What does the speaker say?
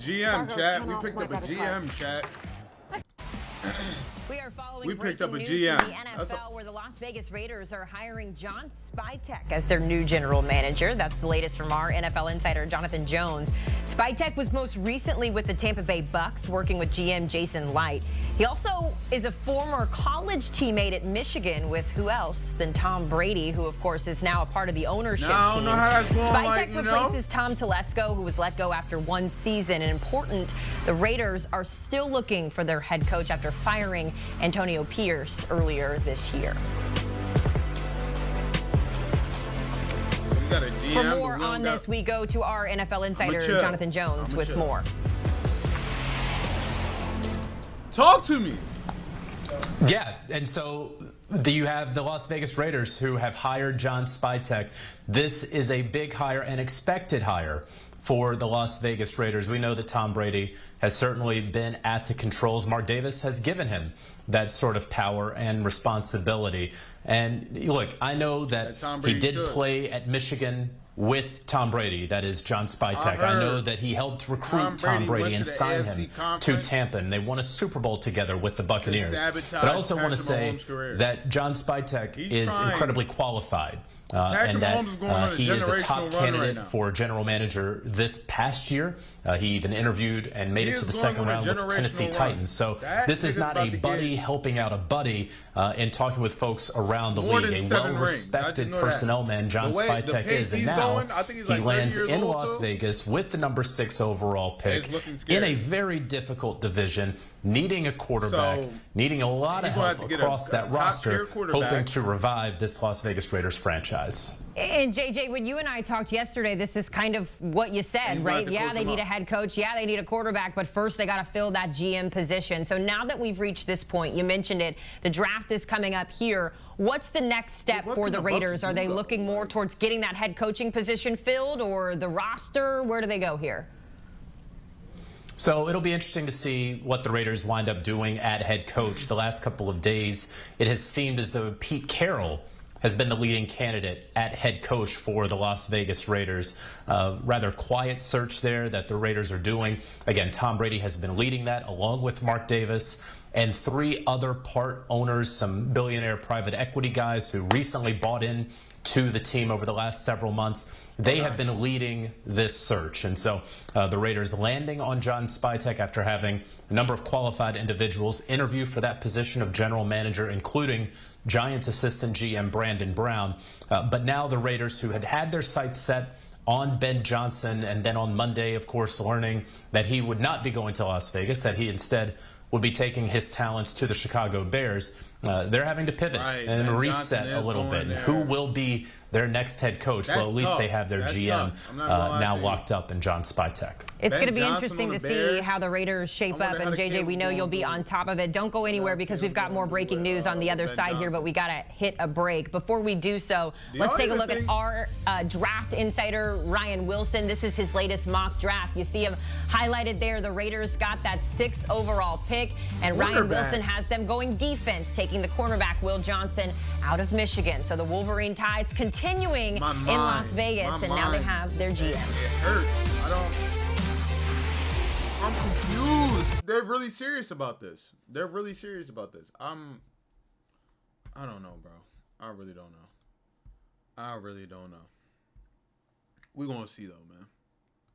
GM chat. We picked up a GM chat. We are following We picked up a news GM. from the NFL where the Las Vegas Raiders are hiring John Spytek as their new general manager. That's the latest from our NFL insider, Jonathan Jones. Spytek was most recently with the Tampa Bay Bucks, working with GM Jason Light. He also is a former college teammate at Michigan with who else than Tom Brady, who, of course, is now a part of the ownership team. I don't know how that's going. Spytek replaces Tom Telesco, who was let go after one season. And important, the Raiders are still looking for their head coach after firing Antonio Pierce earlier this year. So GM, for more on this, we go to our NFL insider, Jonathan Jones, with more. Talk to me. Yeah, and so you have the Las Vegas Raiders who have hired John Spytek. This is a big hire, an expected hire for the Las Vegas Raiders. We know that Tom Brady has certainly been at the controls. Mark Davis has given him that sort of power and responsibility. And look, I know that he did play at Michigan with Tom Brady. That is John Spytek. I know that he helped recruit Tom Brady and sign him to Tampa, and they won a Super Bowl together with the Buccaneers. But I also want to say that John Spytek is incredibly qualified. And that he is a top candidate for general manager this past year. He even interviewed and made it to the second round with the Tennessee Titans. So this is not a buddy helping out a buddy and talking with folks around the league. A well-respected personnel man John Spytek is, and now he lands in Las Vegas with the number 6 overall pick in a very difficult division, needing a quarterback, needing a lot of help across that roster, hoping to revive this Las Vegas Raiders franchise. And JJ, when you and I talked yesterday, this is kind of what you said, right? Yeah, they need a head coach. Yeah, they need a quarterback. But first, they got to fill that GM position. So now that we've reached this point, you mentioned it, the draft is coming up here. What's the next step for the Raiders? Are they looking more towards getting that head coaching position filled, or the roster? Where do they go here? So it'll be interesting to see what the Raiders wind up doing at head coach. The last couple of days, it has seemed as though Pete Carroll has been the leading candidate at head coach for the Las Vegas Raiders. Rather quiet search there that the Raiders are doing. Again, Tom Brady has been leading that along with Mark Davis and 3 other part owners, some billionaire private equity guys who recently bought in to the team over the last several months. They have been leading this search. And so the Raiders landing on John Spytek after having a number of qualified individuals interview for that position of general manager, including Giants assistant GM Brandon Brown. But now the Raiders, who had their sights set on Ben Johnson, and then on Monday, of course, learning that he would not be going to Las Vegas, that he instead would be taking his talents to the Chicago Bears. They're having to pivot and reset a little bit. And who will be their next head coach? Well, at least they have their GM now locked up in John Spytek. It's going to be interesting to see how the Raiders shape up. And, JJ, we know you'll be on top of it. Don't go anywhere because we've got more breaking news on the other side here, but we got to hit a break. Before we do so, let's take a look at our draft insider, Ryan Wilson. This is his latest mock draft. You see him highlighted there. The Raiders got that 6th overall pick, and Ryan Wilson has them going defense, taking the cornerback Will Johnson out of Michigan. So the Wolverine ties continuing in Las Vegas, and now they have their GM. It hurts. I'm confused. They're really serious about this. I don't know, bro. I really don't know. We're going to see, though, man.